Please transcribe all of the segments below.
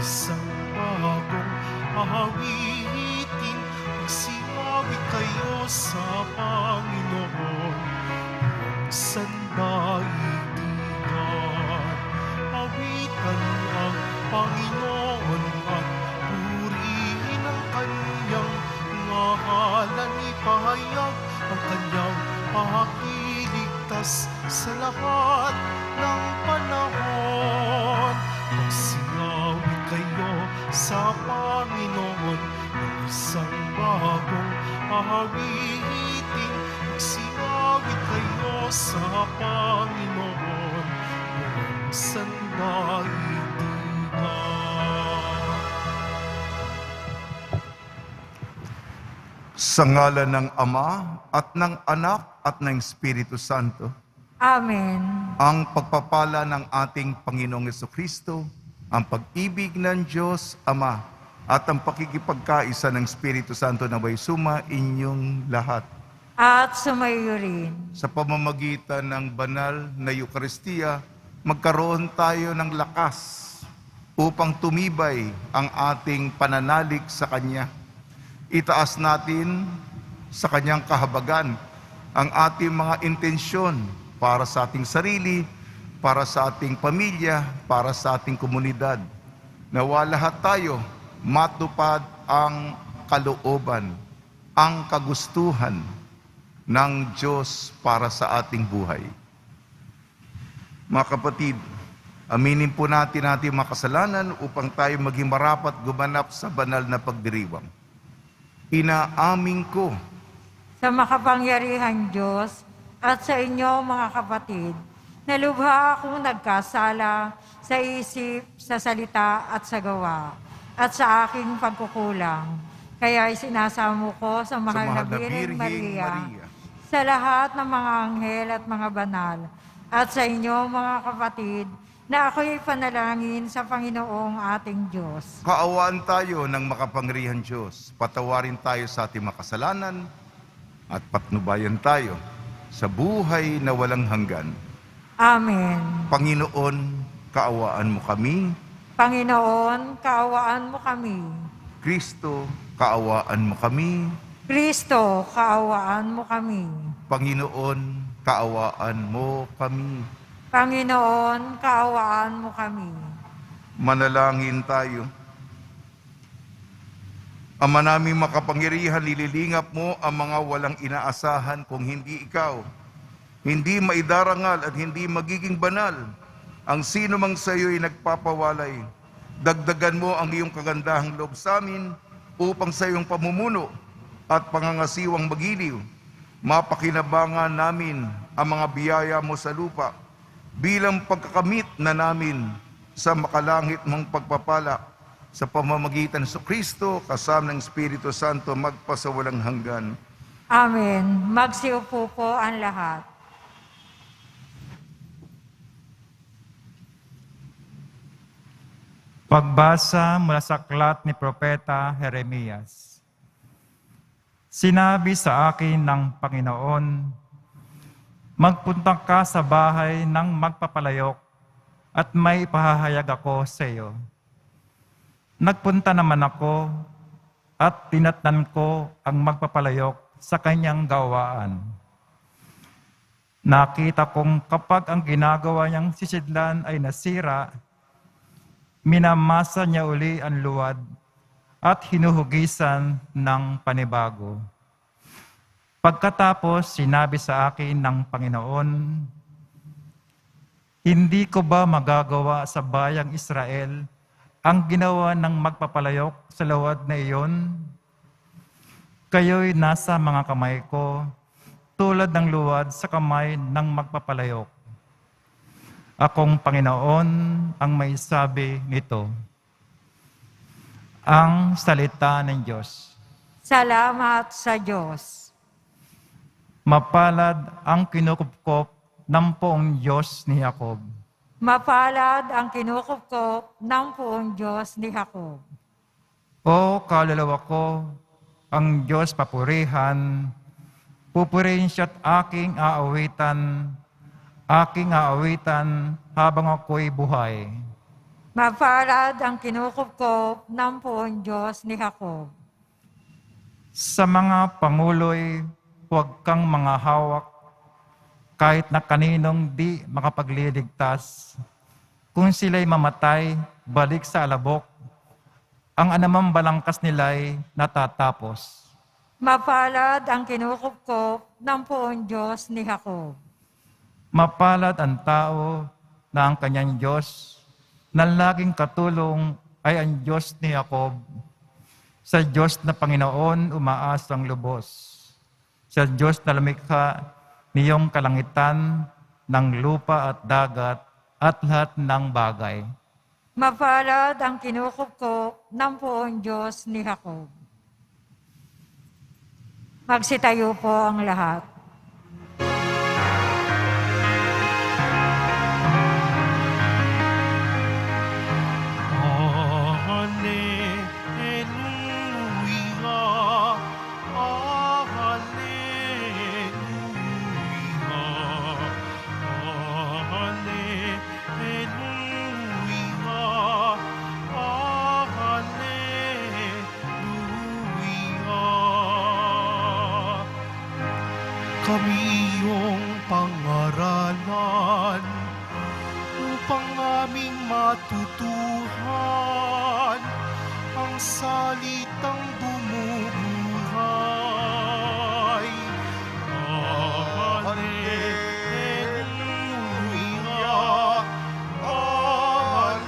isang bagong awitin. Magsiawi kayo sa Panginoon, buong sandaigdigan. Awitan ang Panginoon at purihin ang kanyang ngalan. Ipahayag ang kanyang pakiligtas sa lahat ng panahon. Magsiawi kayo sa Panginoon ng isang bagong awitin. Magsiawi kayo sa Panginoon buong sandaigdigan. Sa ngalan ng Ama at ng Anak at ng Espiritu Santo. Amen. Ang pagpapala ng ating Panginoong Jesucristo, ang pag-ibig ng Diyos Ama, at ang pakikipagkaisa ng Espiritu Santo naway suma inyong lahat. At sumayo rin. Sa pamamagitan ng banal na Eukaristiya, magkaroon tayo ng lakas upang tumibay ang ating pananalig sa Kanya. Itaas natin sa Kanyang kahabagan ang ating mga intensyon para sa ating sarili, para sa ating pamilya, para sa ating komunidad. Nawa lahat tayo matupad ang kalooban, ang kagustuhan ng Diyos para sa ating buhay. Mga kapatid, aminin po natin ating mga kasalanan upang tayo maging marapat gumanap sa banal na pagdiriwang. Inaamin ko Sa makapangyarihan Diyos at sa inyo mga kapatid, na lubha akong nagkasala sa isip, sa salita at sa gawa, at sa aking pagkukulang. Kaya isinasamo ko sa mahal na Birheng Maria, sa lahat ng mga anghel at mga banal, at sa inyo mga kapatid, na ako'y panalangin sa Panginoong ating Diyos. kaawaan tayo ng makapangyarihan Diyos. Patawarin tayo sa ating makasalanan at patnubayan tayo sa buhay na walang hanggan. Amen. Panginoon, kaawaan mo kami. Panginoon, kaawaan mo kami. Kristo, kaawaan mo kami. Kristo, kaawaan mo kami. Panginoon, kaawaan mo kami. Panginoon, kaawaan mo kami. Manalangin tayo. Ama naming makapangyarihan, nililingap mo ang mga walang inaasahan kung hindi ikaw. Hindi maidarangal at hindi magiging banal ang sino mang sa iyo'y nagpapawalay. Dagdagan mo ang iyong kagandahang loob sa amin upang sa iyong pamumuno at pangangasiwang magiliw, mapakinabangan namin ang mga biyaya mo sa lupa bilang pagkakamit na namin sa makalangit mong pagpapala sa pamamagitan sa Kristo kasama ng Espiritu Santo magpasawalang hanggan. Amen. Magsiupo po ang lahat. Pagbasa mula sa aklat ni Propeta Jeremias. Sinabi sa akin ng Panginoon, magpunta ka sa bahay ng magpapalayok at may ipahahayag ako sa iyo. Nagpunta naman ako at tinatnan ko ang magpapalayok sa kanyang gawaan. Nakita kong kapag ang ginagawa niyang sisidlan ay nasira, minamasa niya uli ang luwad at hinuhugisan ng panibago. Pagkatapos, sinabi sa akin ng Panginoon, hindi ko ba magagawa sa bayang Israel ang ginawa ng magpapalayok sa luwad na iyon? Kayo'y nasa mga kamay ko, tulad ng luwad sa kamay ng magpapalayok. Akong Panginoon ang may sabi nito. Ang salita ng Diyos. Salamat sa Diyos. Mapalad ang kinukupkop ng poong Diyos ni Jacob. Mapalad ang kinukupkop ng poong Diyos ni Jacob. O kaluluwa ko, ang Diyos papurihan, pupurihin siya't aking aawitan habang ako'y buhay. Mapalad ang kinukupkop ng Poong Diyos ni Jacob. Sa mga panguloy, huwag kang mga hawak kahit na kaninong di makapagliligtas. Kung sila'y mamatay, balik sa alabok. Ang anumang balangkas nila'y natatapos. Mapalad ang kinukupkop ng Poong Diyos ni Jacob. Mapalad ang tao na ang kanyang Diyos, na laging katulong ay ang Diyos ni Jacob. Sa Diyos na Panginoon umaasang lubos. Sa Diyos na lumikha niyong kalangitan ng lupa at dagat at lahat ng bagay. Mapalad ang kinukupkop ng Poong Diyos ni Jacob. Magsitayo po ang lahat. Hallelujah, hallelujah. Kami iyong pangaralan upang aming matutuhan ang salitang bumubuhay. Hallelujah, hallelujah, hallelujah,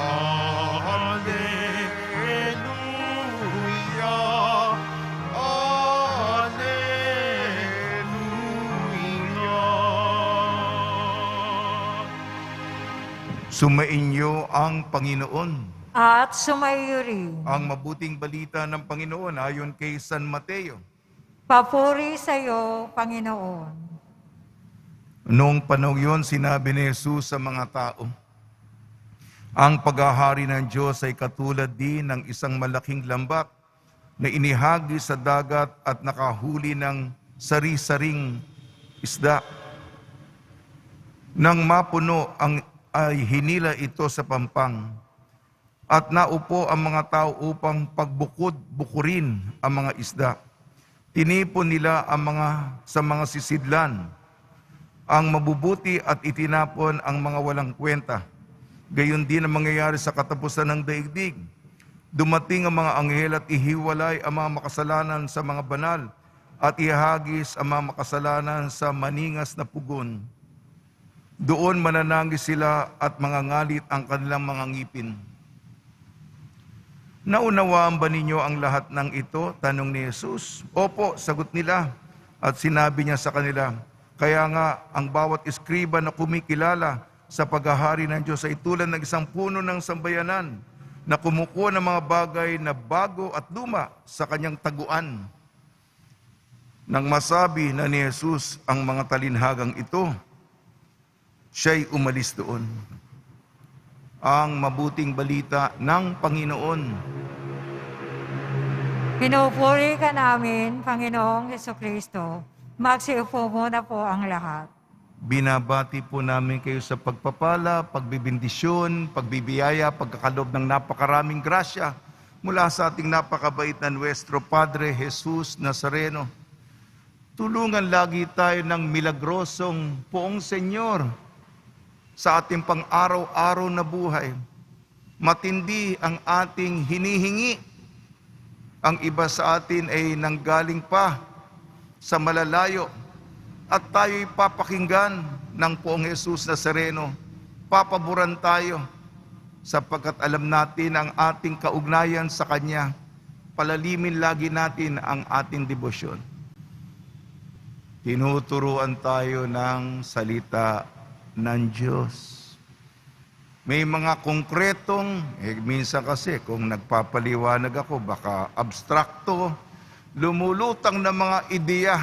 hallelujah. Sumainyo ang Panginoon. At sumayo rin. Ang mabuting balita ng Panginoon ayon kay San Mateo. Papuri sa iyo, Panginoon. Noong panahon yun, sinabi ni Jesus sa mga tao, ang paghahari ng Diyos ay katulad din ng isang malaking lambak na inihagi sa dagat at nakahuli ng sari-saring isda. Nang mapuno ay hinila ito sa pampang at naupo ang mga tao upang bukurin ang mga isda. Tinipon nila sa mga sisidlan ang mabubuti at itinapon ang mga walang kwenta. Gayon din ang mangyayari sa katapusan ng daigdig. Dumating ang mga anghel at ihiwalay ang mga makasalanan sa mga banal at ihagis ang mga makasalanan sa maningas na pugon. Doon mananangis sila at mangangalit ang kanilang mga ngipin. Naunawaan ba ninyo ang lahat ng ito? Tanong ni Jesus. Opo, sagot nila. At sinabi niya sa kanila, kaya nga ang bawat eskriba na kumikilala sa paghahari ng Diyos ay tulad ng isang puno ng sambayanan na kumukuha ng mga bagay na bago at luma sa kanyang taguan. Nang masabi na ni Jesus ang mga talinhagang ito, siya'y umalis doon. Ang mabuting balita ng Panginoon. Pinupuri ka namin, Panginoong Hesukristo. Magsiupo muna po ang lahat. Binabati po namin kayo sa pagpapala, pagbibindisyon, pagbibiyaya, pagkakalob ng napakaraming grasya mula sa ating napakabait na Nuestro Padre Jesus Nazareno. Tulungan lagi tayo ng milagrosong Poong Senyor sa ating pang-araw-araw na buhay. Matindi ang ating hinihingi. Ang iba sa atin ay nanggaling pa sa malalayo at tayo'y papakinggan ng Poong Jesus Nazareno. Papaboran tayo sapagkat alam natin ang ating kaugnayan sa Kanya. Palalimin lagi natin ang ating debosyon. Tinuturuan tayo ng salita ng Diyos. May mga konkretong, minsan kasi kung nagpapaliwanag ako, baka abstrakto, lumulutang na mga ideya.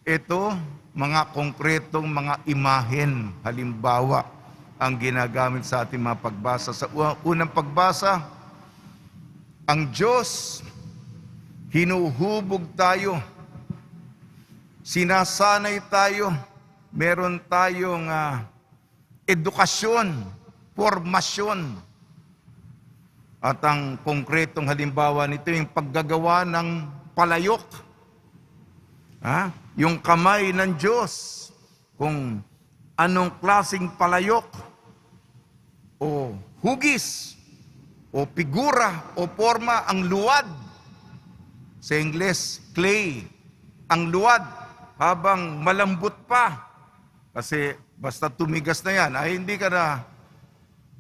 Ito, mga konkretong mga imahen, halimbawa, ang ginagamit sa ating mga pagbasa. Sa unang pagbasa, ang Diyos, hinuhubog tayo, sinasanay tayo meron tayong edukasyon, formasyon. At ang konkretong halimbawa nito yung paggagawa ng palayok. Yung kamay ng Diyos, kung anong klaseng palayok o hugis o figura o forma ang luwad. Sa Ingles, clay. Ang luwad habang malambot pa. Kasi basta tumigas na yan, ay hindi ka na,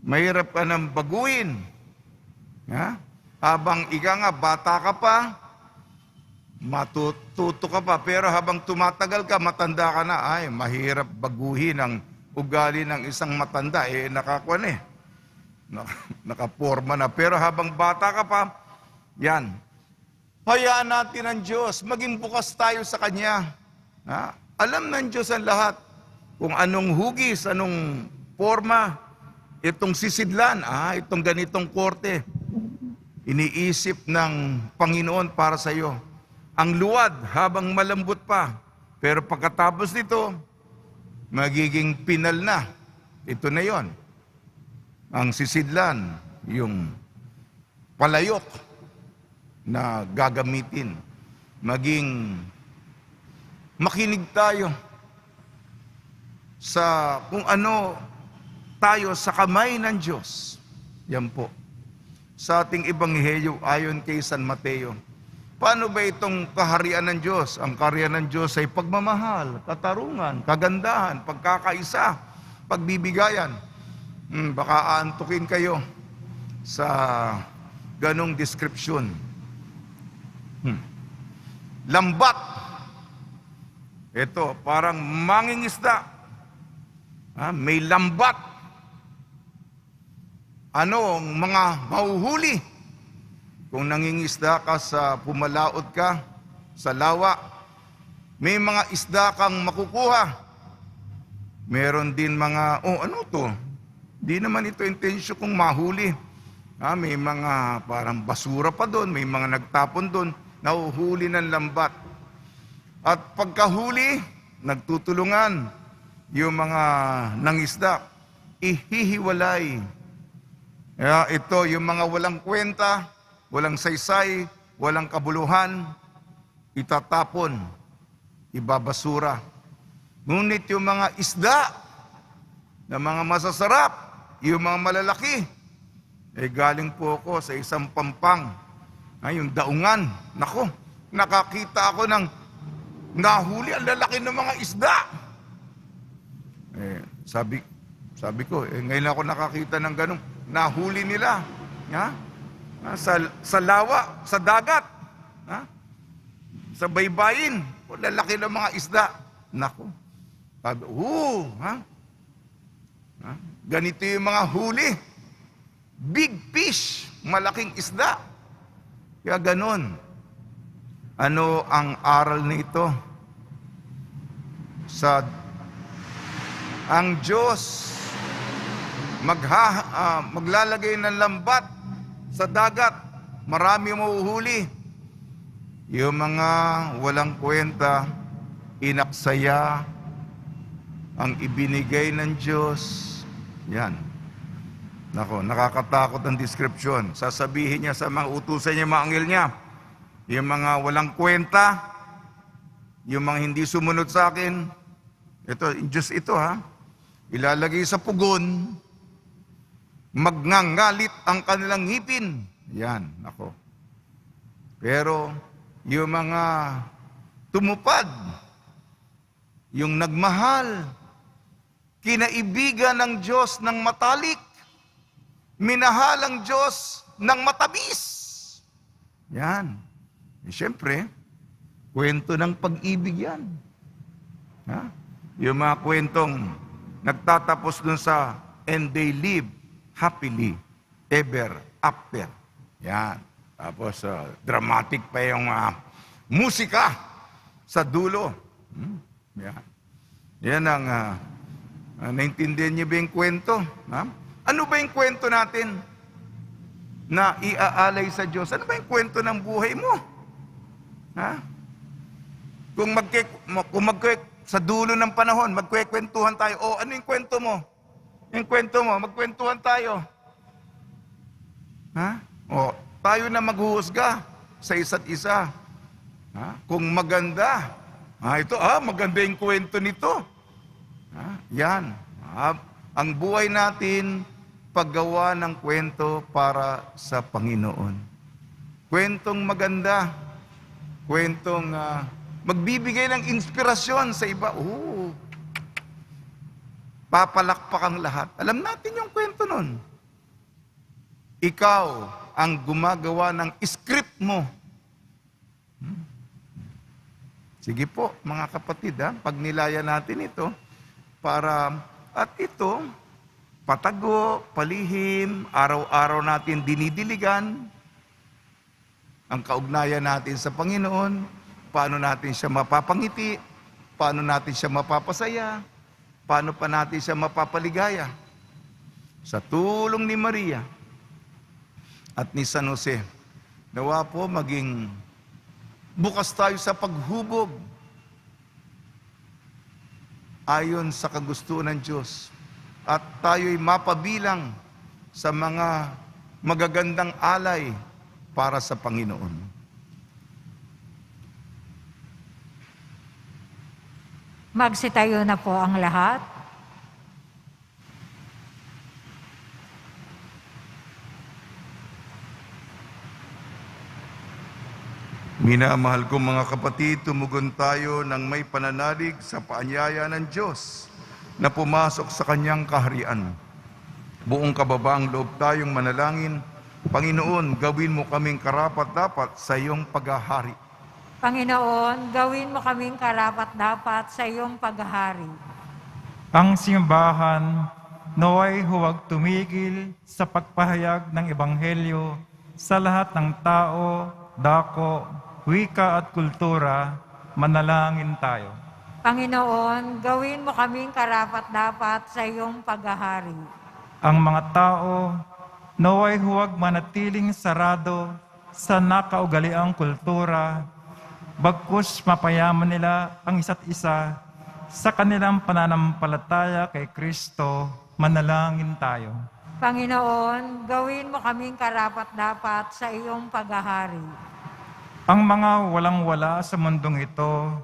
mahirap ka nang baguhin. Habang ika nga, bata ka pa, matututo ka pa, pero habang tumatagal ka, matanda ka na, ay mahirap baguhin ang ugali ng isang matanda, nakaporma na. Pero habang bata ka pa, yan, hayaan natin ang Diyos, maging bukas tayo sa Kanya. Alam ng Diyos ang lahat, kung anong hugis, anong forma, itong sisidlan, itong ganitong korte, iniisip ng Panginoon para sa iyo. Ang luwad habang malambot pa, pero pagkatapos nito, magiging pinal na. Ito na yon. Ang sisidlan, yung palayok na gagamitin. Maging makinig tayo sa kung ano tayo sa kamay ng Diyos. Yan po. Sa ating ebanghelyo ayon kay San Mateo. Paano ba itong kaharian ng Diyos? Ang kaharian ng Diyos ay pagmamahal, katarungan, kagandahan, pagkakaisa, pagbibigayan. Baka aantukin kayo sa ganong description. Lambat. Ito, parang mangingisda. May lambat. Ano ang mga mahuhuli? Kung nangingisda ka sa pumalaot ka sa lawa, may mga isda kang makukuha. Meron din mga, ano to? Di naman ito intensyon kung mahuli. May mga parang basura pa doon, may mga nagtapon doon, nahuhuli ng lambat. At pagkahuli, nagtutulungan yung mga nangisda, ihihiwalay. Ito, yung mga walang kwenta, walang saysay, walang kabuluhan, itatapon, ibabasura. Ngunit yung mga isda, na mga masasarap, yung mga malalaki, galing po ako sa isang pampang, yung daungan. Nako, nakakita ako ng nahuli ang lalaki ng mga isda. Sabi ko, ngayon ako nakakita ng ganun. Nahuli nila. Sa lawa, sa dagat. Sa baybayin. Lalaki ng mga isda. Nako. Sabi, ganito yung mga huli. Big fish. Malaking isda. Kaya ganun. Ano ang aral nito? Ang Diyos maglalagay ng lambat sa dagat, marami mahuhuli. Yung mga walang kwenta, inaksaya ang ibinigay ng Diyos. Yan. Nako, nakakatakot ang description. Sasabihin niya sa mga utusan niya, mga anghel niya, yung mga walang kwenta, yung mga hindi sumunod sa akin, ito, Diyos ito ilalagay sa pugon, magngangalit ang kanilang ngipin. Yan, ako. Pero, yung mga tumupad, yung nagmahal, kinaibigan ng Diyos ng matalik, minahal ang Diyos ng matabis. Yan. Siyempre, kwento ng pag-ibig yan. Yung mga kwentong nagtatapos dun sa and they live happily ever after. Yan. Tapos dramatic pa yung musika sa dulo. Yan. Yan ang naintindihan niyo ba yung kwento? Ano ba yung kwento natin na iaalay sa Diyos? Ano ba yung kwento ng buhay mo? sa dulo ng panahon, magkwekwentuhan tayo. O, ano yung kwento mo? Yung kwento mo, magkwentuhan tayo. Ha? O, tayo na maghuhusga sa isa't isa. Ha? Kung maganda, maganda yung kwento nito. Yan. Ang buhay natin, paggawa ng kwento para sa Panginoon. Kwentong maganda. Kwentong magbibigay ng inspirasyon sa iba. Papalakpak ang lahat. Alam natin yung kwento nun. Ikaw ang gumagawa ng script mo. Sige po, mga kapatid, pag nilaya natin ito, at ito, patago, palihim, araw-araw natin dinidiligan, ang kaugnayan natin sa Panginoon, paano natin siya mapapangiti, paano natin siya mapapasaya, paano pa natin siya mapapaligaya. Sa tulong ni Maria at ni San Jose, nawa po maging bukas tayo sa paghubog ayon sa kagustuhan ng Diyos at tayo'y mapabilang sa mga magagandang alay para sa Panginoon. Magsitayo na po ang lahat. Minamahal kong mga kapatid, tumugon tayo ng may pananalig sa paanyaya ng Diyos na pumasok sa Kanyang kaharian. Buong kababaang loob tayong manalangin, Panginoon, gawin mo kaming karapat-dapat sa iyong paghahari. Panginoon, gawin mo kaming karapat-dapat sa iyong paghahari. Ang simbahan naway huwag tumigil sa pagpahayag ng Ebanghelyo sa lahat ng tao, dako, wika at kultura. Manalangin tayo. Panginoon, gawin mo kaming karapat-dapat sa iyong paghahari. Ang mga tao naway huwag manatiling sarado sa nakaugaliang kultura, bagkus mapayaman nila ang isa't isa sa kanilang pananampalataya kay Kristo. Manalangin tayo. Panginoon, gawin mo kaming karapat-dapat sa iyong paghahari. Ang mga walang-wala sa mundong ito,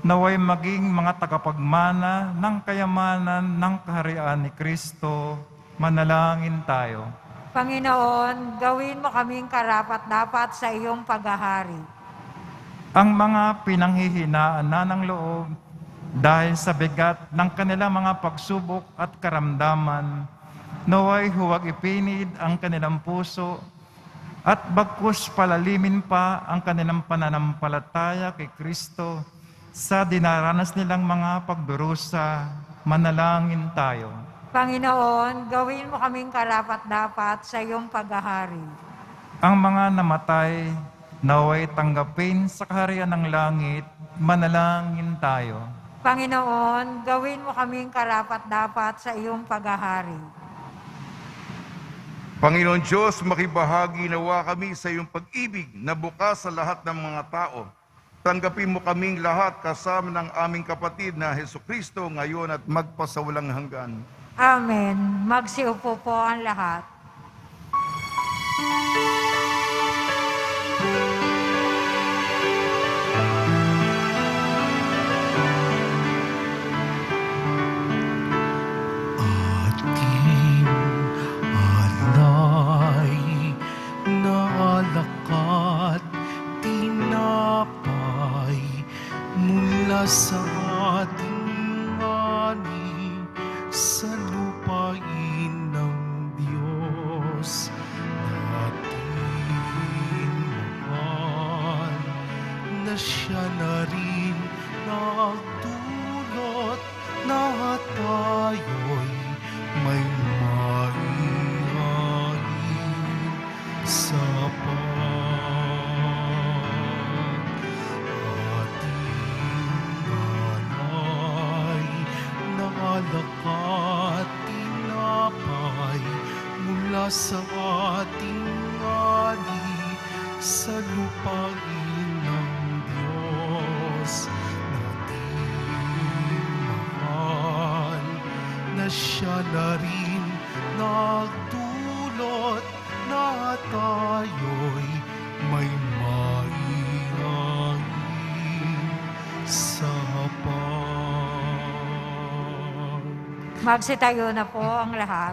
naway maging mga tagapagmana ng kayamanan ng kaharian ni Kristo. Manalangin tayo. Panginoon, gawin mo kaming karapat-dapat sa iyong paghahari. Ang mga pinanghihinaan na ng loob dahil sa bigat ng kanilang mga pagsubok at karamdaman, naway huwag ipinid ang kanilang puso at bagkus palalimin pa ang kanilang pananampalataya kay Kristo sa dinaranas nilang mga pagdurusa. Manalangin tayo. Panginoon, gawin mo kaming karapat-dapat sa iyong paghahari. Ang mga namatay, naway tanggapin sa kaharian ng langit. Manalangin tayo. Panginoon, gawin mo kaming karapat-dapat sa iyong paghahari. Panginoon Diyos, makibahagi nawa kami sa iyong pag-ibig na bukas sa lahat ng mga tao. Tanggapin mo kaming lahat kasama ng aming kapatid na Hesukristo ngayon at magpasawalang hanggan. Amen. Magsiupo po ang lahat. Ating alay na alak at tinapay mula sa ating ani sa lupain ng Diyos. Natin mahal na siya na rin nagdulot na tayo'y may maihain sa ating alay na alak at tinapay mula sa ating ani sa lupain ng Diyos. Natin na siya na rin nagdulot na tayo'y may maihain sa hapag. Magsitayo na po ang lahat.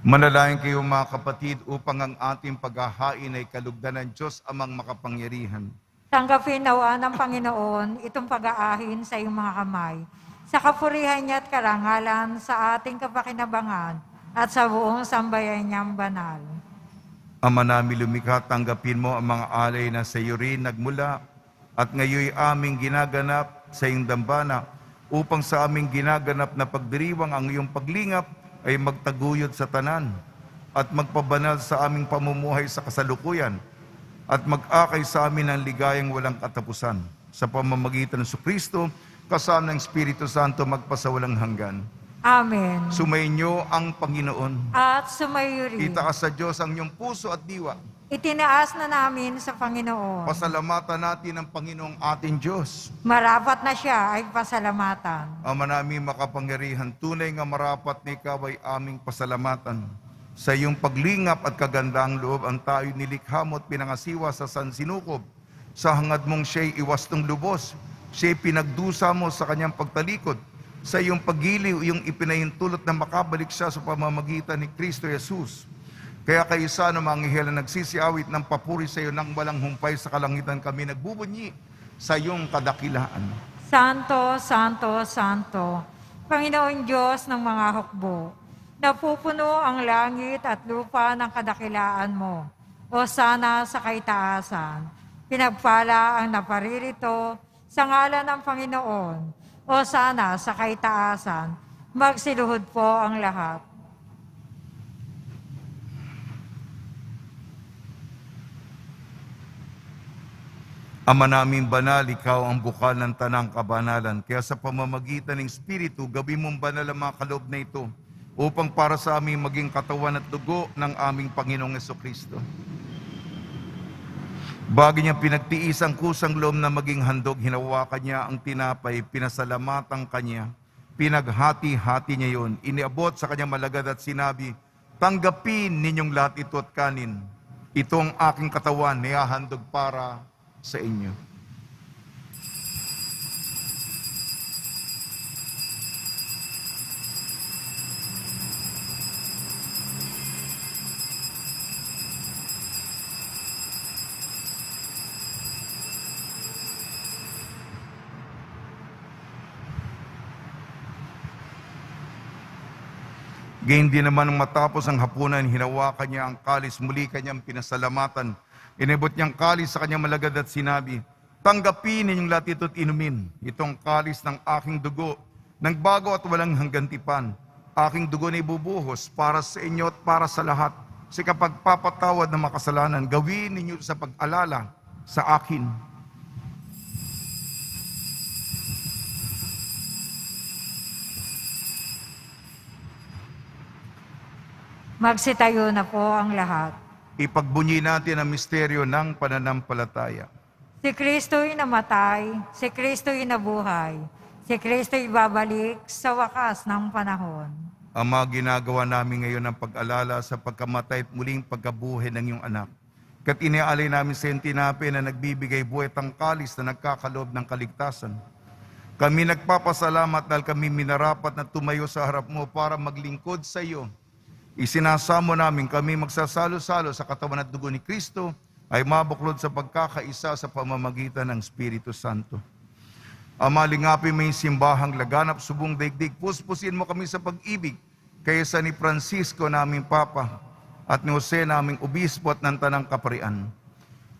Manalangin kayo mga kapatid upang ang ating paghahain ay kalugdan ng Diyos amang makapangyarihan. Tanggapin nawa ng Panginoon itong pag-aahin sa iyong mga kamay, sa kapurihan niya at karangalan sa ating kapakinabangan at sa buong sambayan niyang banal. Ama namin lumikha, tanggapin mo ang mga alay na sa iyo rin nagmula at ngayon aming ginaganap sa iyong dambana upang sa aming ginaganap na pagdiriwang ang iyong paglingap ay magtaguyod sa tanan at magpabanal sa aming pamumuhay sa kasalukuyan at mag-akay sa amin ng ligayang walang katapusan. Sa pamamagitan ng Kristo, kasama ng Espiritu Santo magpasawalang hanggan. Amen. Sumainyo ang Panginoon. At sumayo rin. Itaas sa Diyos ang iyong puso at diwa. Itinaas na namin sa Panginoon. Pasalamatan natin ang Panginoong ating Diyos. Marapat na siya ay pasalamatan. Ama namin makapangyarihan, tunay nga marapat na ikaw ay aming pasalamatan. Sa iyong paglingap at kagandaang loob, ang tayo nilikha mo at pinangasiwa sa sansinukob. Sa hangad mong siya'y iwastong lubos, siya'y pinagdusa mo sa kanyang pagtalikod. Sa iyong paggiliw, iyong ipinahintulot na makabalik siya sa pamamagitan ni Kristo Jesus. Kaya kayo sana mga anghel na nagsisiawit ng papuri sa iyo nang walang humpay sa kalangitan, kami nagbubunyi sa iyong kadakilaan. Santo, Santo, Santo, Panginoon Diyos ng mga hukbo, napupuno ang langit at lupa ng kadakilaan mo. O sana sa kaitaasan, pinagpala ang naparirito sa ngalan ng Panginoon. O sana sa kaitaasan, magsiluhod po ang lahat. Ama namin banal, ikaw ang bukal ng tanang kabanalan. Kaya sa pamamagitan ng Espiritu, gawin mong banal ang mga kaloob na ito upang para sa aming maging katawan at dugo ng aming Panginoong Jesucristo. Bago niya pinagtiis ang kusang loob na maging handog, hinawakan niya ang tinapay, pinasalamatan kanya, pinaghati-hati niya yon, iniabot sa kanyang malagad at sinabi, tanggapin ninyong lahat ito at kanin. Ito ang aking katawan, nihahandog para sa inyo. Gayon din naman nang matapos ang hapunan, hinawakan niya ang kalis, muli kanyang pinasalamatan. Inibot niyang kalis sa kanyang malagad at sinabi, tanggapin ninyong lahat ito at inumin. Itong kalis ng aking dugo, ng bago at walang hanggantipan. Aking dugo na ibubuhos para sa inyo at para sa lahat. Sa kapagpapatawad ng makasalanan, gawin ninyo sa pag-alala sa akin. Magsitayo na po ang lahat. Ipagbunyi natin ang misteryo ng pananampalataya. Si Kristo'y namatay, si Kristo'y nabuhay, si Kristo'y babalik sa wakas ng panahon. Ama, ginagawa namin ngayon ang pag-alala sa pagkamatay at muling pagkabuhay ng iyong anak. Kat iniaalay namin sa iyong tinapay na nagbibigay buhay at ang kalis na nagkakaloob ng kaligtasan. Kami nagpapasalamat dahil kami minarapat na tumayo sa harap mo para maglingkod sa iyo. Isinasamo namin kami magsasalo-salo sa katawan at dugo ni Kristo ay mabuklod sa pagkakaisa sa pamamagitan ng Espiritu Santo. Ama, lingapin mo yung simbahang laganap subong daigdig. Puspusin mo kami sa pag-ibig kaysa ni Francisco naming Papa at ni Jose naming Obispo at ng Tanang Kaparian.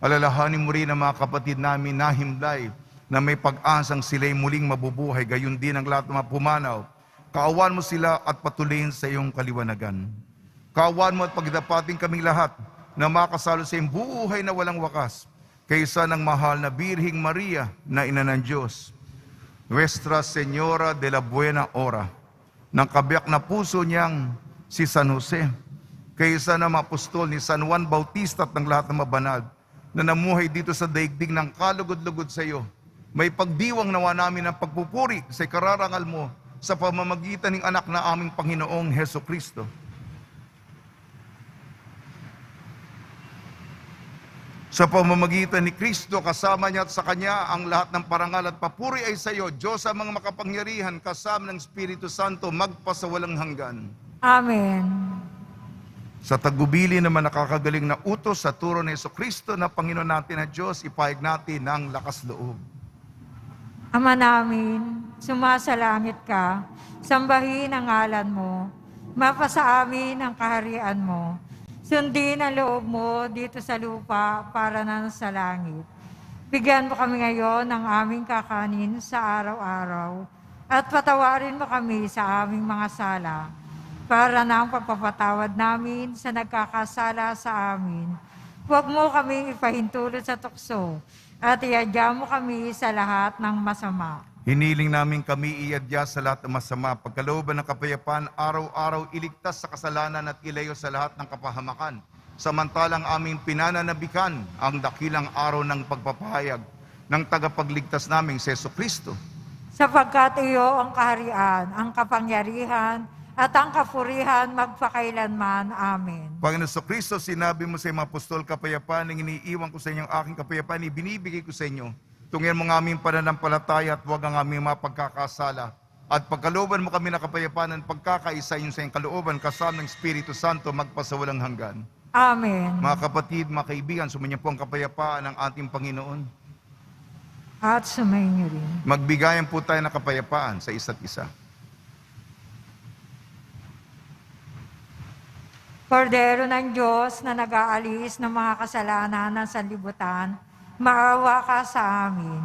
Alalahanin mo rin ang mga kapatid namin na himlay na may pag-asang sila'y muling mabubuhay, gayon din ang lahat ng mga pumanaw. Kaawan mo sila at patuloyin sa iyong kaliwanagan. Kaawan mo at pagdapating kaming lahat na makasalo sa iyong buhay na walang wakas kaysa ng mahal na Birhing Maria na ina ng Diyos. Nuestra Señora de la Buena Hora, ng kabiyak na puso niyang si San Jose, kaysa ng apostol ni San Juan Bautista at ng lahat ng mabanal na namuhay dito sa daigdig ng kalugod-lugod sa iyo. May pagdiwang nawa namin ng pagpupuri sa kararangal mo sa pamamagitan ng anak na aming Panginoong Heso Kristo. Sa pamamagitan ni Kristo, kasama niya at sa Kanya, ang lahat ng parangal at papuri ay sa iyo, Diyos ang mga makapangyarihan, kasama ng Espiritu Santo, magpasawalang hanggan. Amen. Sa tagubili naman nakakagaling na utos sa turo ni Jesucristo na Panginoon natin na Diyos, ipahig natin ng lakas loob. Ama namin, sumasalangit ka, sambahin ang ngalan mo, mapasa amin ang kaharian mo, sundin ang loob mo dito sa lupa para na sa langit. Bigyan mo kami ngayon ng aming kakanin sa araw-araw at patawarin mo kami sa aming mga sala para na ang pagpapatawad namin sa nagkakasala sa amin. Huwag mo kaming ipahintulot sa tukso at iadya mo kami sa lahat ng masama. Hiniling namin kami iadya sa lahat ng masama, pagkalooban ng kapayapaan, araw-araw iligtas sa kasalanan at ilayo sa lahat ng kapahamakan. Samantalang aming pinananabikan ang dakilang araw ng pagpapahayag ng tagapagligtas naming si Jesucristo. Sapagkat iyo ang kaharian, ang kapangyarihan, at ang kapurihan magpakailanman. Amen. Panginoon Jesucristo, sinabi mo sa mga apostol, kapayapaan ang iniiwan ko sa inyo, ang aking kapayapaan ibinibigay ko sa inyo. Tungyan mo ang aming pananampalataya at huwag ang aming mapagkakasala. At pagkalooban mo kami na kapayapaan at pagkakaisa yun sa iyong kalooban, kasama ng Espiritu Santo, magpasawalang hanggan. Amen. Mga kapatid, mga kaibigan, sumainyo po ang kapayapaan ng ating Panginoon. At sumainyo rin. Magbigayan po tayo ng kapayapaan sa isa't isa. Kordero ng Diyos na nag-aalis ng mga kasalanan ng sanlibutan, maawa ka sa amin.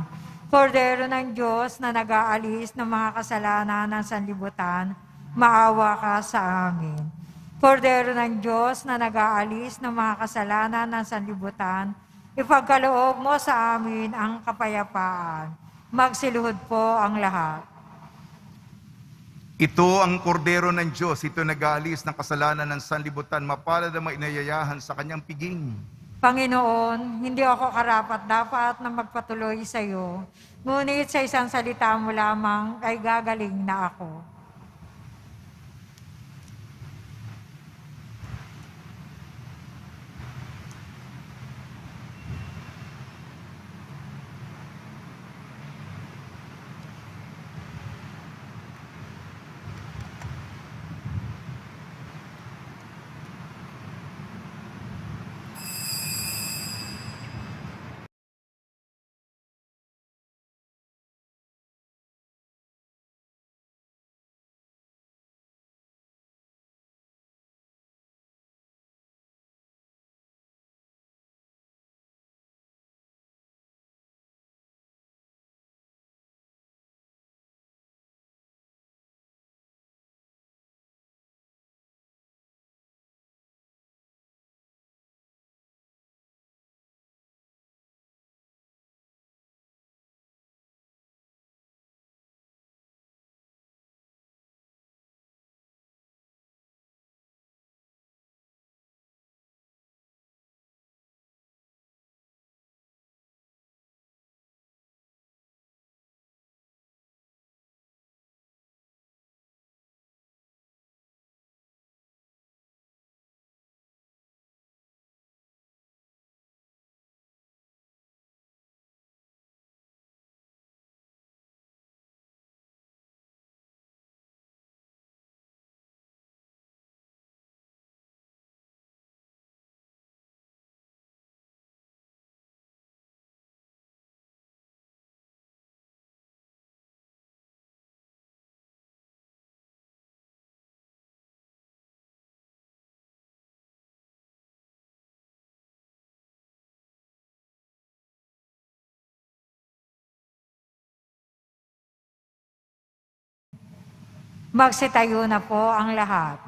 Kordero ng Diyos na nag-aalis ng mga kasalanan ng sanlibutan, maawa ka sa amin. Kordero ng Diyos na nag-aalis ng mga kasalanan ng sanlibutan, ipagkaloob mo sa amin ang kapayapaan. Magsiluhod po ang lahat. Ito ang kordero ng Diyos, ito nag-aalis ng kasalanan ng sanlibutan, mapalad ang inayayahan sa kanyang piging. Panginoon, hindi ako karapat-dapat na magpatuloy sa iyo, ngunit sa isang salita mo lamang ay gagaling na ako. Magsitayo na po ang lahat.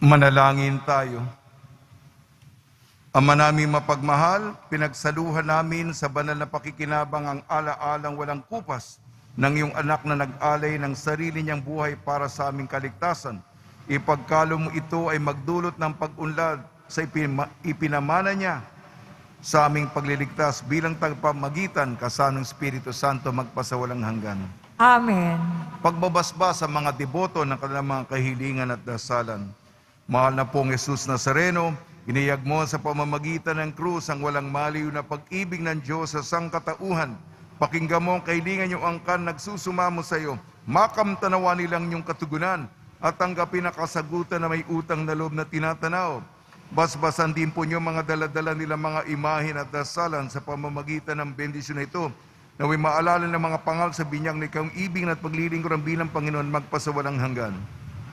Manalangin tayo. Ama namin mapagmahal, pinagsaluhan namin sa banal na pakikinabang ang ala-alang walang kupas ng iyong anak na nag-alay ng sarili niyang buhay para sa aming kaligtasan. Ipagkalo mo ito ay magdulot ng pag-unlad sa ipinamana niya sa aming pagliligtas bilang tagapamagitan kasanang Espiritu Santo magpasawalang hanggan. Amen. Pagbabasbas sa mga deboto ng kanilang mga kahilingan at dasalan. Mahal na pong Jesus Nazareno, iniyag mo sa pamamagitan ng krus ang walang maliw na pag-ibig ng Diyos sa sangkatauhan. Pakinggan mo ang kahilingan niyong angkan nagsusumamo sa iyo. Makamtanawa nilang niyong katugunan at tanggapin ang kasagutan na may utang na loob na tinatanaw. Basbasan din po niyo mga daladala nilang mga imahin at dasalan sa pamamagitan ng bendisyon na ito. Naway maalala ng mga pangal sa binyag na ikaw ibig at paglilingkod ang bilang Panginoon magpasawalang hanggan.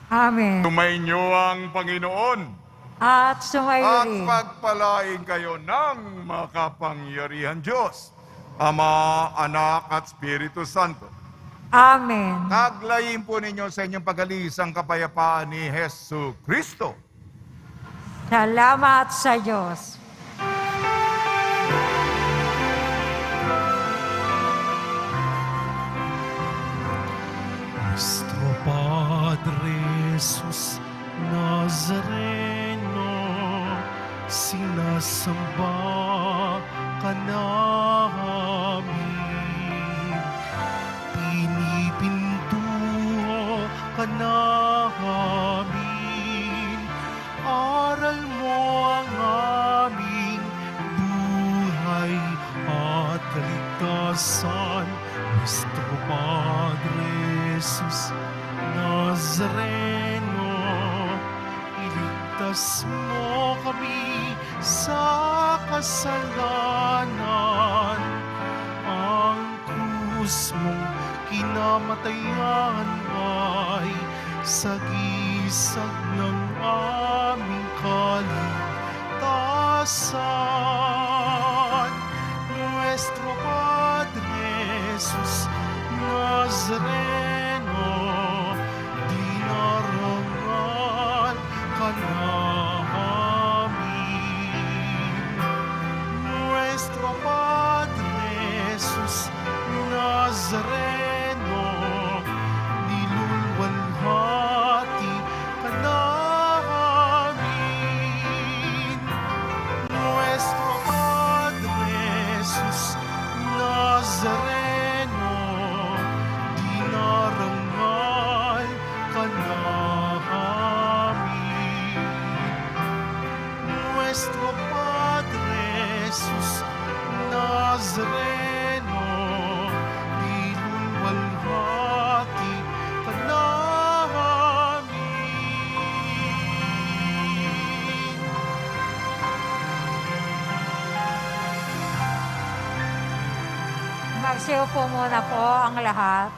Amen. Tumainyo ang Panginoon At sumayo at rin. pagpalain kayo ng makapangyarihan Diyos, Ama, Anak at Espiritu Santo. Amen. Taglayin po ninyo sa inyong pag-alis ang kapayapaan ni Hesu Kristo. Salamat sa Diyos. Nuestro Padre Jesus Nazareno, sinasamba ka namin. Pinipintuho ka namin. Aral mo ang aming buhay at kaligtasan. Nuestro Padre Jesus Nazareno, iligtas mo kami sa kasalanan. Ang krus mong kinamatayan ay sagisag ng aming kaligtasan. Nuestro Padre Jesus Nazareno, dinarangal ka namin. Nuestro Padre Jesus Nazareno, nilulwalhati ka namin. Nuestro Padre Jesus Nazareno, dinarangal ka namin. Nuestro Padre Jesus Nazareno, nilulwalhati ka namin. Magsiupo muna po ang lahat.